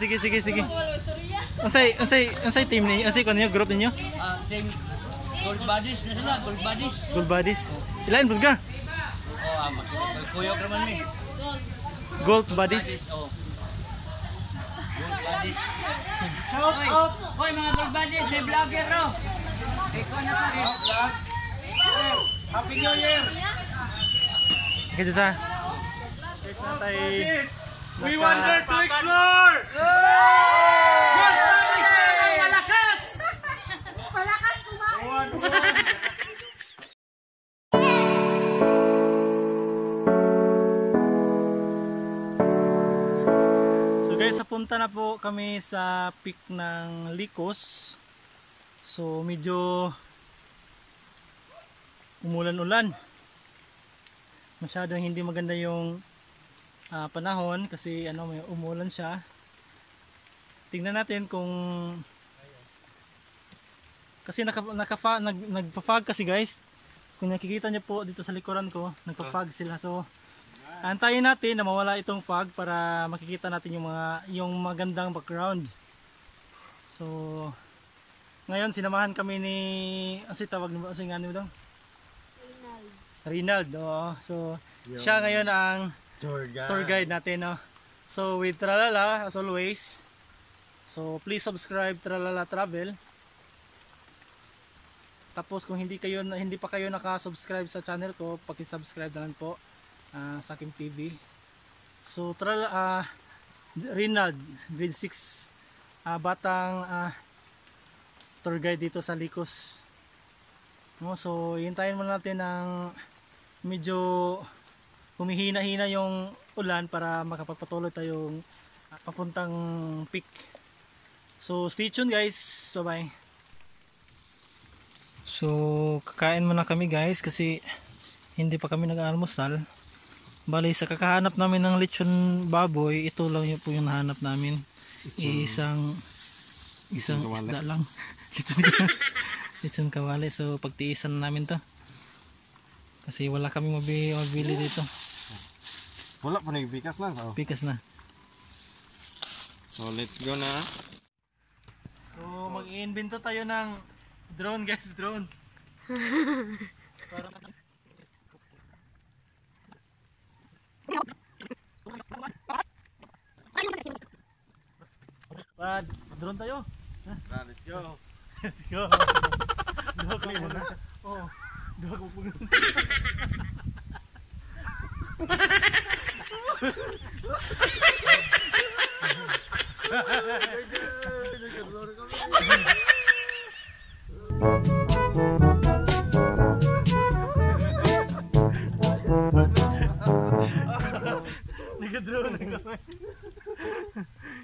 sige, sige, sige. Unsay team ninyo? Unsay kuno group ninyo? Team Gold Buddies na sila, Gold Buddies. Gold Buddies. Ilain pud ka? Kuyog naman mi. Gold Buddies. Gold Buddies. Shout out. Hoy mga Gold Buddies, may vlogger ro. Ikaw na to vlog. Happy New Year. Kaya sa. Guys, natay. We want her to explore! Gold Buddies na malakas. Malakas kumain. So guys, napunta na po kami sa peak ng Licos. So medyo umulan-ulan. Masyadong hindi maganda yung panahon kasi may umulan siya. Tingnan natin kung kasi nagpa-fog kasi guys. Kung nakikita niyo po dito sa likuran ko, nagpa-fog sila. So antayin natin na mawala itong fog para makikita natin yung magandang background. So ngayon sinamahan kami ni tawag mo mo daw? Rinald. So siya ngayon ang tour guide natin, no? So with Tralala as always. So please subscribe Tralala Travel. Tapos kung hindi pa kayo naka-subscribe sa channel ko, paki-subscribe na lang po sa aking TV. So Rinald, grade 6, batang tour guide dito sa Licos. No, so hintayin muna natin ng medyo humihina-hina yung ulan para makapagpatuloy tayong papuntang peak. So stay tuned guys. Bye bye. So kakain muna kami guys kasi hindi pa kami nag-almusal. Bali sa kakahanap namin ng lechon baboy, ito lang yun po yung nahanap namin. Isang isda lang. Lechon kawali. So pagtiisan na namin to. Kasi wala kami mabili dito. Wala pa nagbikas na. Bikas na. So let's go na. So mag-i-invento tayo ng drone guys, drone. Drone tayo. Let's go. Let's go. Dua ko muna. Oh, dua ko muna. Nag-drone na kami.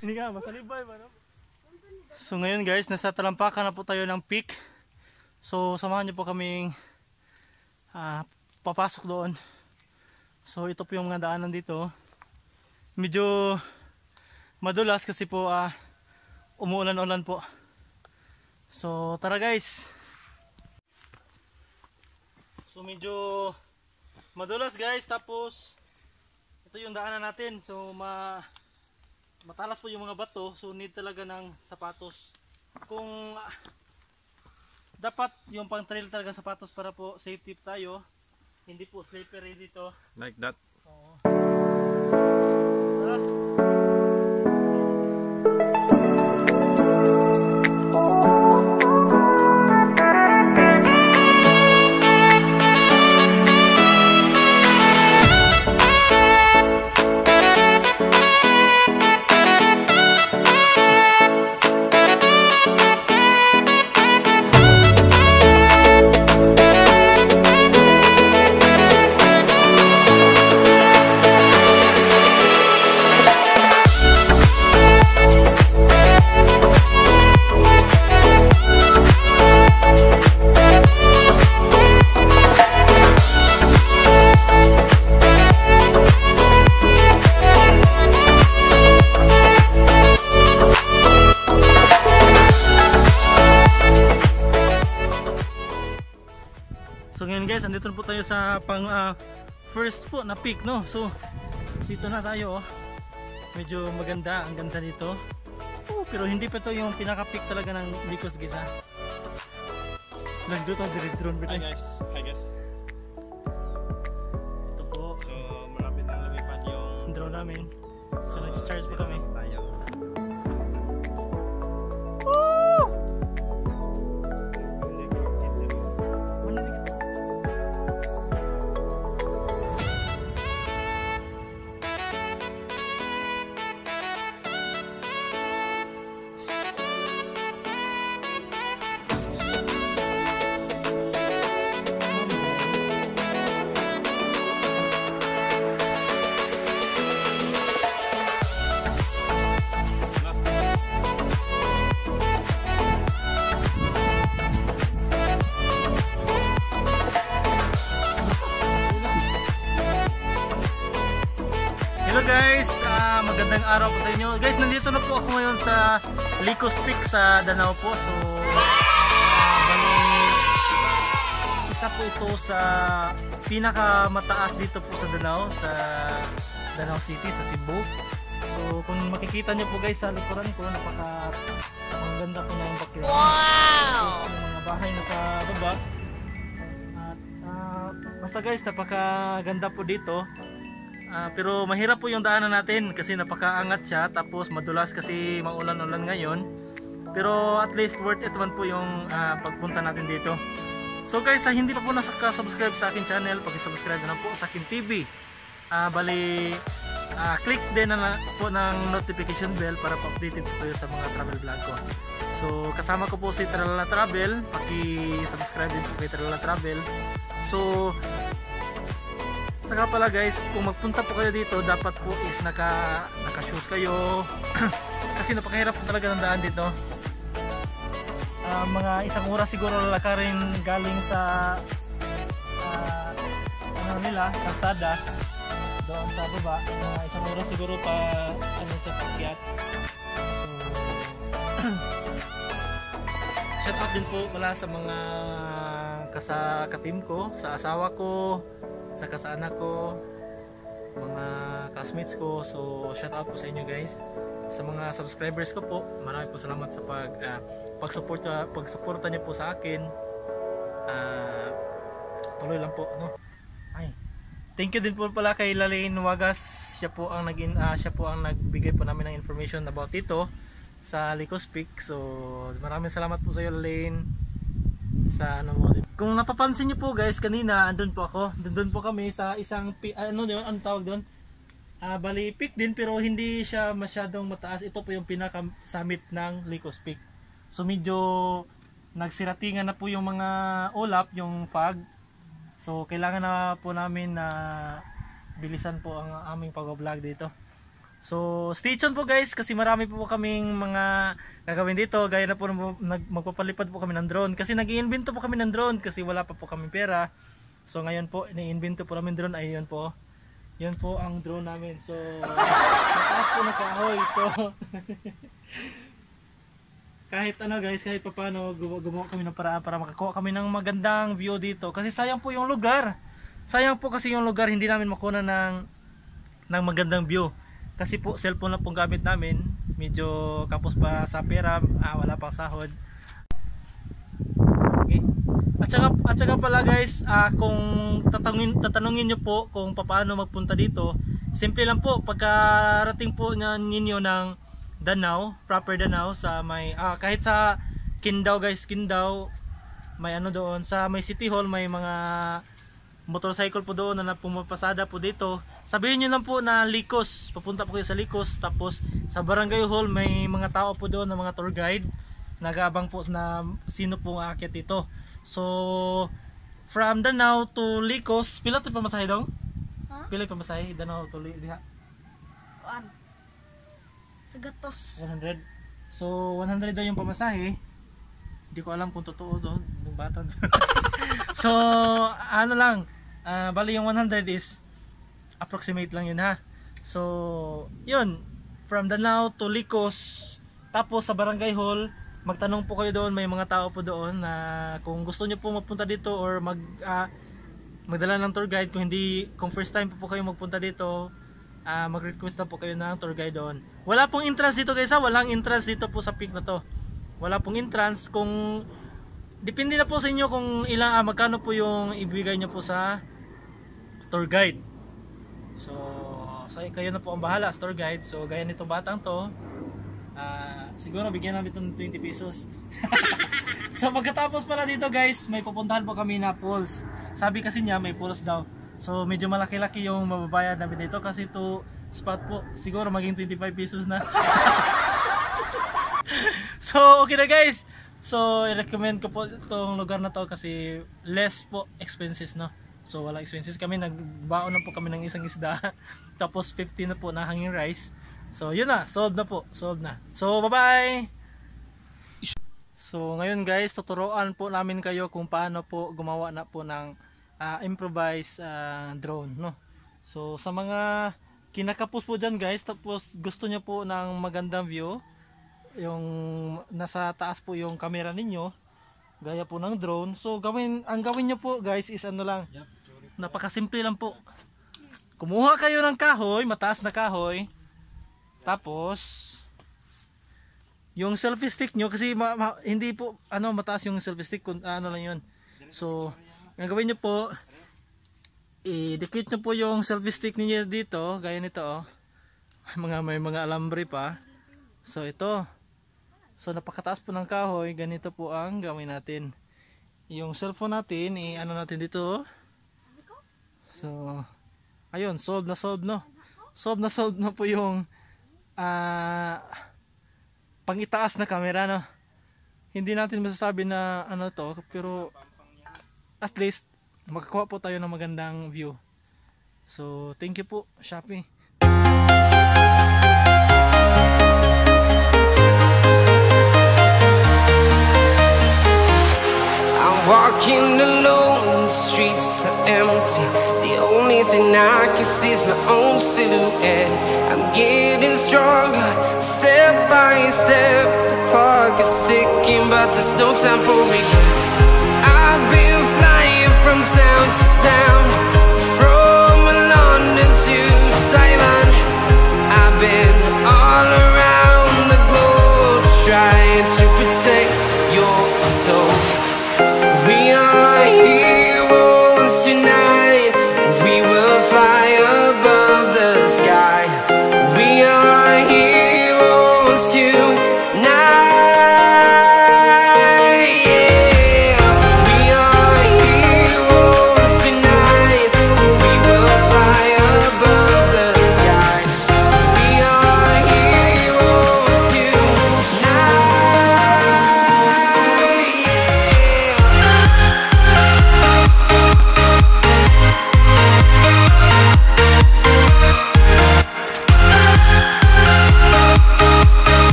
Ini ka, masalibay ba? So ngayon guys, nasa talampakan na po tayo ng peak. So samahan niyo po kaming papasok doon. So ito po yung mga daanan dito. Medyo madulas kasi po umuulan-ulan po. So tara guys. So medyo madulas guys, tapos ito yung daanan natin. So matalas po yung mga bato, so need talaga ng sapatos. Kung dapat yung pang trail talaga sapatos para po safety tayo, hindi po slippery dito. Like that. Oo. So ngayon guys, andito po tayo sa first po na peak, no. So dito na tayo, oh. Medyo maganda, ang ganda dito. Pero hindi pa to yung pinaka-peak talaga ng Licos guys ha. Nagduto direct drone Hi bro. guys. Hi guys. Ito po, So, malapit na lumipad yung drone namin. So nag-charge po kami. tayo. Hello guys, magandang araw po sa inyo. Guys, nandito na po ako ngayon sa Licos Peak sa Danao po. So, bali, isa po ito sa pinakamataas dito po sa Danao, sa Danao City, sa Cebu. So, kung makikita nyo po guys sa likuran ko, ang ganda po ng background. Wow! Yung mga bahay na sa baba. At, basta guys, napakaganda po dito. Pero mahirap po yung daanan natin kasi napakaangat siya, tapos madulas kasi maulan-ulan ngayon. Pero at least worth it man po yung pagpunta natin dito. So guys, hindi pa po nakasubscribe sa akin channel, paki-subscribe na lang po sa akin TV. Bali, click din na po ng notification bell para pa-updated po kayo sa mga travel vlog ko. So kasama ko po si Tralala Travel, paki-subscribe din po kay Tralala Travel. So saka pala guys, kung magpunta po kayo dito, dapat po is naka-shoes kayo kasi napakahirap po talaga ng daan dito. Mga isang oras siguro lalakarin galing sa kalsada doon sa baba. Isang oras siguro pa sa pakyat. So shout out din po pala sa mga katim ko, sa asawa ko, saka sa anak ko, mga classmates ko. So shout out po sa inyo guys. Sa mga subscribers ko po, maraming po salamat sa pagsuporta niyo po sa akin. Tuloy lang po, no? Ay. Thank you din po pala kay Lalaine Wagas. Siya po ang nagbigay po namin ng information about dito sa Licos Peak. So maraming salamat po sa iyo, Lalaine. Sa kung napapansin niyo po guys, kanina andun po ako, doon po kami sa isang ang tawag doon, bali peak din pero hindi siya masyadong mataas. Ito po yung pinaka summit ng Licos Peak. So medyo nagsiratingan na po yung mga ulap, yung fog. So kailangan na po namin na bilisan po ang aming pag-vlog dito. So stay tuned po guys kasi marami po kaming mga gagawin dito. Gaya na po magpapalipad po kami ng drone kasi nag-i-invento po kami ng drone kasi wala pa po kami pera. So ngayon po ni-invento po namin drone. Ayun po. Yun po ang drone namin. So mataas po na kahoy. So kahit ano guys, kahit pa paano gumawa kami ng paraan para makakuha kami ng magandang view dito. Kasi sayang po yung lugar. Sayang po kasi yung lugar, hindi namin makuha ng magandang view. Kasi po cellphone lang pong gamit namin, medyo kapos pa sa pera, wala pang sahod. Okay. At saka pala guys, kung tatanungin nyo po kung paano magpunta dito, simple lang po. Pagkarating po ninyo ng Danao, proper Danao, sa may kahit sa Kindaw guys, Kindaw, may doon sa may City Hall, may mga motorcycle po doon na pumapasada po dito. Sabihin nyo lang po na Licos, papunta po kayo sa Licos. Tapos sa Barangay Hall may mga tao po doon na mga tour guide, nag-aabang po na sino po ang aakyat dito. So from Danao to Licos, pila ito pamasahe dong? Pila yung pamasahe? Danao to Licos? Sa gatos. 100. So 100 daw yung pamasahe. Hindi ko alam kung totoo to, ng bata. So ano lang, bali yung 100 is approximate lang yun ha. So yun, from Danao to Licos, tapos sa Barangay Hall, magtanong po kayo doon, may mga tao po doon na kung gusto nyo po magpunta dito or magdala ng tour guide. Kung first time po kayo magpunta dito, mag-request na po kayo ng tour guide doon. Wala pong entrance dito guys ha, walang entrance dito po sa peak na to. Wala pong entrance. Kung depende na po sa inyo kung ilang magkano po yung ibigay nyo po sa tour guide. So kayo na po ang bahala sa tour guide. So gaya nito batang to, siguro bigyan namin ito ng 20 pesos. So pagkatapos pala dito guys, may pupuntahan po kami na pools. Sabi kasi niya may pools daw. So medyo malaki-laki yung mababayad namin dito kasi ito spot po siguro maging 25 pesos na. So okay na guys. So i-recommend ko po itong lugar na to kasi less po expenses, no. So wala expenses kami, nagbaon na po kami ng isang isda. Tapos 50 na po na hanging rice. So yun na, solved na po, solved na. So bye bye. So ngayon guys, tuturuan po namin kayo kung paano po gumawa na po ng improvised drone, no. So sa mga kinakapos po dyan guys, tapos gusto nyo po ng magandang view, yung nasa taas po yung camera ninyo gaya po ng drone. So ang gawin nyo po guys is ano lang, napakasimple lang po. Kumuha kayo ng kahoy, mataas na kahoy, tapos yung selfie stick nyo, kasi hindi po mataas yung selfie stick, ano lang yun. So ang gawin nyo po, idikit nyo po yung selfie stick niyo dito, gaya nito oh. May mga alambre pa. So ito, so napakataas po ng kahoy, ganito po ang gawin natin. Yung cellphone natin, ano natin dito. So ayun, solved na no. Solved na po yung pangitaas na camera, no. Hindi natin masasabi na ano to, pero at least makakuha po tayo ng magandang view. So thank you po Shopee. I'm walking alone, the streets are empty. The only thing I can see is my own silhouette. I'm getting stronger, step by step. The clock is ticking, but there's no time for regrets. I've been flying from town to town, from London to Taiwan. I've been all around the globe, trying to protect your soul. We are heroes tonight. We will fly above the sky. We are heroes tonight.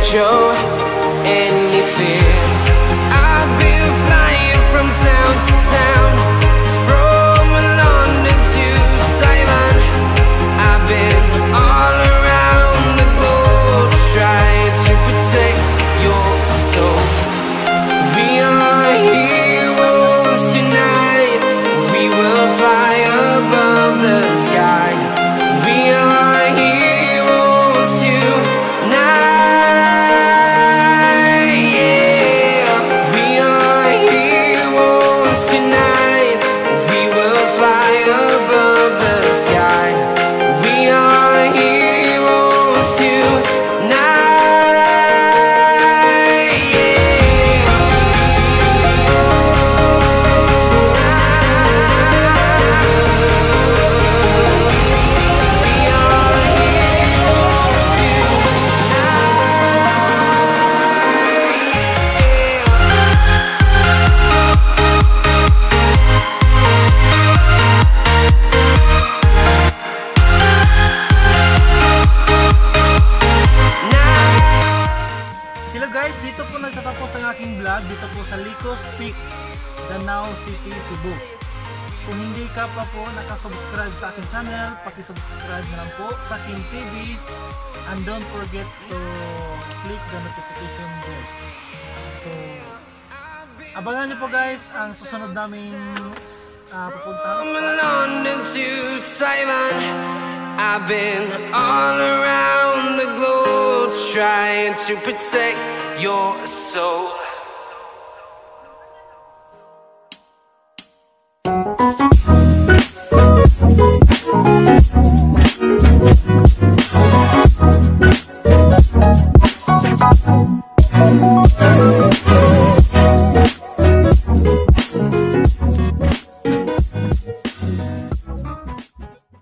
Show any fear. I've been flying from town to town, from London to Taiwan. I've been all around the globe, trying to protect your soul. We are heroes tonight. We will fly above the sky. We are heroes tonight. Sky. We are heroes tonight. Dito po sa Licos Peak, Danao City, Cebu. kung hindi ka pa po nakasubscribe sa aking channel, pakisubscribe na lang po sa King TV, and don't forget to click the notification bell. So, abangan niyo po guys ang susunod naming pupuntahan. From London to Taiwan, I've been all around the globe trying to protect your soul.